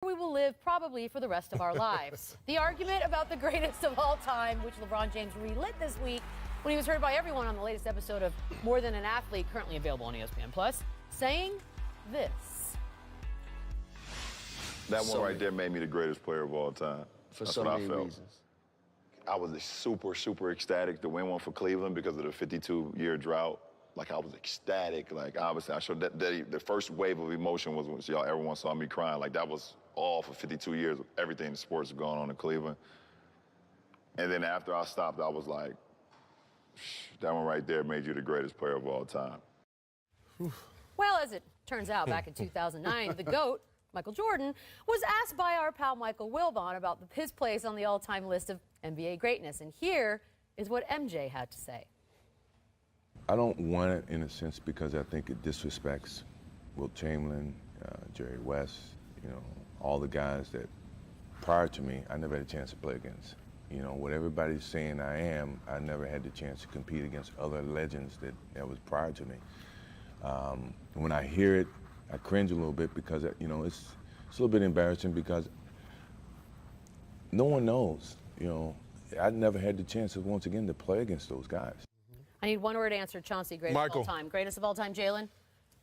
We will live probably for the rest of our lives. The argument about the greatest of all time, which LeBron James relit this week when he was heard by everyone on the latest episode of More Than an Athlete, currently available on ESPN+, saying this. That one right there made me the greatest player of all time. For That's so what many I felt. reasons. I was super ecstatic to win one for Cleveland because of the 52-year drought. Like, I was ecstatic. Like, obviously, I showed that the first wave of emotion was when everyone saw me crying. Like, that was all for 52 years. Everything in sports going on in Cleveland. And then after I stopped, I was like, that one right there made you the greatest player of all time. Well, as it turns out, back in 2009, the GOAT, Michael Jordan, was asked by our pal Michael Wilbon about his place on the all-time list of NBA greatness. And here is what MJ had to say. I don't want it in a sense because I think it disrespects Wilt Chamberlain, Jerry West, all the guys that prior to me, I never had a chance to play against. What everybody's saying I am, I never had the chance to compete against other legends that was prior to me. When I hear it, I cringe a little bit because, it's a little bit embarrassing because no one knows, I never had the chance, once again, to play against those guys. I need one-word answer, Chauncey. Greatest Michael. of all time. Greatest of all time, Jalen?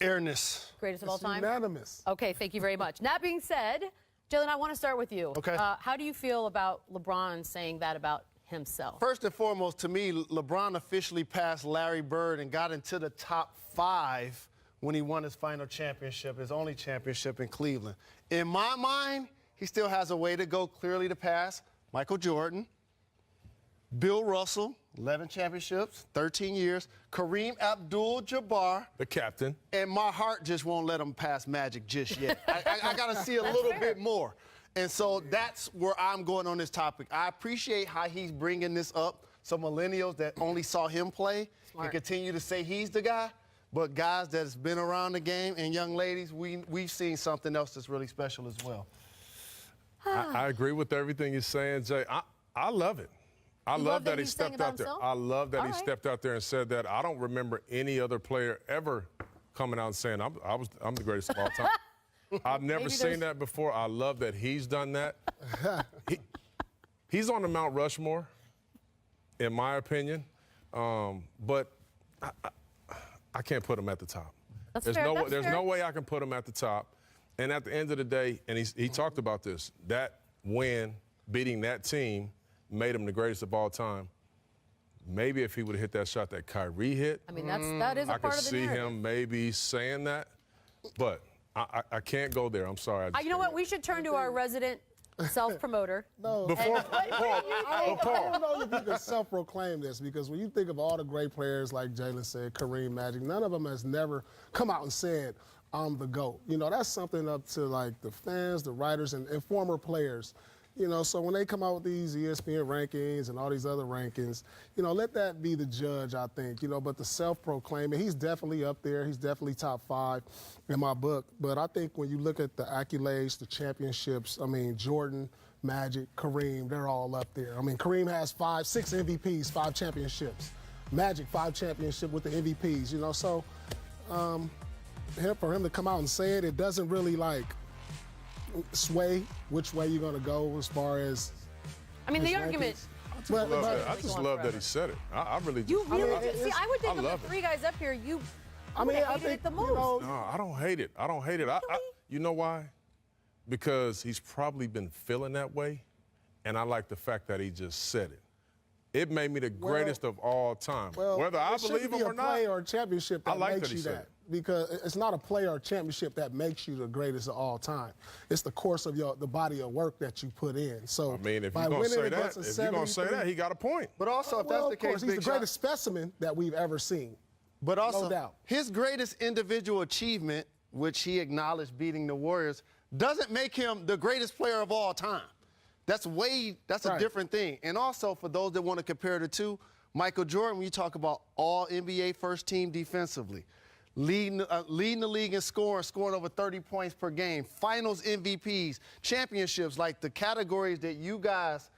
Airness. Greatest of all time? Unanimous. Okay, thank you very much. That being said, Jalen, I want to start with you. Okay. How do you feel about LeBron saying that about himself? First and foremost, to me, LeBron officially passed Larry Bird and got into the top 5 when he won his final championship, his only championship in Cleveland. In my mind, he still has a way to go clearly to pass Michael Jordan, Bill Russell, 11 championships, 13 years, Kareem Abdul-Jabbar. The captain. And my heart just won't let him pass Magic just yet. I got to see a little bit more. And so that's where I'm going on this topic. I appreciate how he's bringing this up. So millennials that only saw him play and continue to say he's the guy. But guys that's been around the game and young ladies, we've seen something else that's really special as well. I agree with everything you're saying, Jay. I love it. I love that he stepped out there. I love that he stepped out there and said that. I don't remember any other player ever coming out and saying, I'm the greatest of all time. I've never seen that before. I love that he's done that. He's on the Mount Rushmore, in my opinion, but I can't put him at the top. There's no way I can put him at the top. And at the end of the day, and he talked about this, that win, beating that team, made him the greatest of all time. Maybe if he would have hit that shot that Kyrie hit, I mean, that is a part of the narrative. I could see him maybe saying that, but I can't go there. I'm sorry. You know what? We should turn to our resident self-promoter. No. Before, I don't know if you can self-proclaim this because when you think of all the great players like Jalen said, Kareem, Magic, none of them has never come out and said, I'm the GOAT. That's something up to like the fans, the writers, and former players. So when they come out with these ESPN rankings and all these other rankings, let that be the judge, I think. But the self-proclaiming, he's definitely up there. He's definitely top 5 in my book. But I think when you look at the accolades, the championships, Jordan, Magic, Kareem, they're all up there. Kareem has 6 MVPs, 5 championships. Magic, 5 championships with the MVPs, So for him to come out and say it, it doesn't really sway which way you're going to go as far as the argument. I just love that he said it. I really do. You really do. See, I would think of the 3 guys up here, you hated it the most. No, I don't hate it. I don't hate it. You know why? Because he's probably been feeling that way, and I like the fact that he just said it. It made me the greatest of all time. Whether I believe him or not, play or championship that makes you that. Because it's not a play or championship that makes you the greatest of all time. It's the course of the body of work that you put in. So if you're going to say that, he got a point. But also, if that's the case, he's the greatest specimen that we've ever seen. But also, no doubt. His greatest individual achievement, which he acknowledged beating the Warriors, doesn't make him the greatest player of all time. That's a different thing. And also, for those that want to compare the two, Michael Jordan, when you talk about all NBA first team defensively, leading the league in scoring over 30 points per game, finals MVPs, championships, like the categories that you guys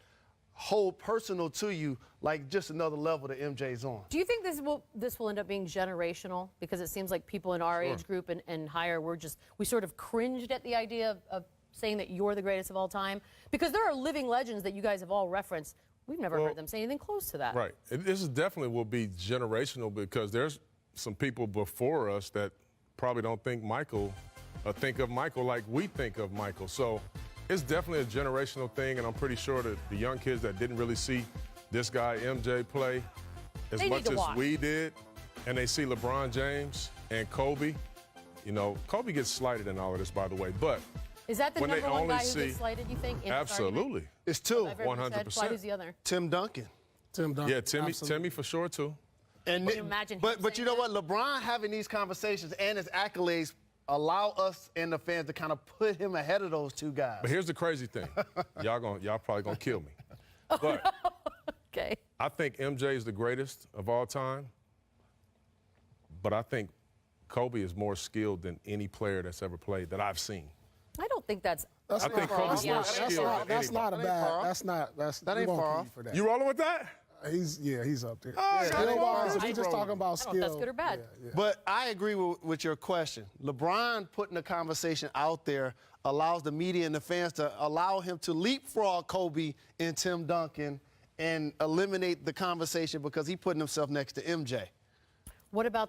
hold personal to you, like just another level that MJ's on. Do you think this will end up being generational? Because it seems like people in our age group and higher, we sort of cringed at the idea of saying that you're the greatest of all time? Because there are living legends that you guys have all referenced. We've never heard them say anything close to that. Right. This is definitely will be generational because there's some people before us that probably don't think Michael or think of Michael like we think of Michael. So it's definitely a generational thing, and I'm pretty sure that the young kids that didn't really see this guy, MJ, play as much as we did, and they see LeBron James and Kobe. You know, Kobe gets slighted in all of this, by the way, but is that the when number they one only guy who see, gets slighted, you think? In absolutely. It's two. 100%. Why, who's the other? Tim Duncan. Tim Duncan. Yeah, Timmy for sure, too. And Can you imagine but him but you saying know what? LeBron having these conversations and his accolades allow us and the fans to kind of put him ahead of those two guys. But here's the crazy thing. y'all probably gonna kill me. But Okay. I think MJ is the greatest of all time. But I think Kobe is more skilled than any player that's ever played that I've seen. I don't think that's. I think Kobe's more skilled than anybody. That's not a bad. That ain't far off. You rolling with that? He's up there. Oh, Skill-wise, if we're just talking about I don't know skill. if that's good or bad. But I agree with your question. LeBron putting the conversation out there allows the media and the fans to allow him to leapfrog Kobe and Tim Duncan and eliminate the conversation because he's putting himself next to MJ. What about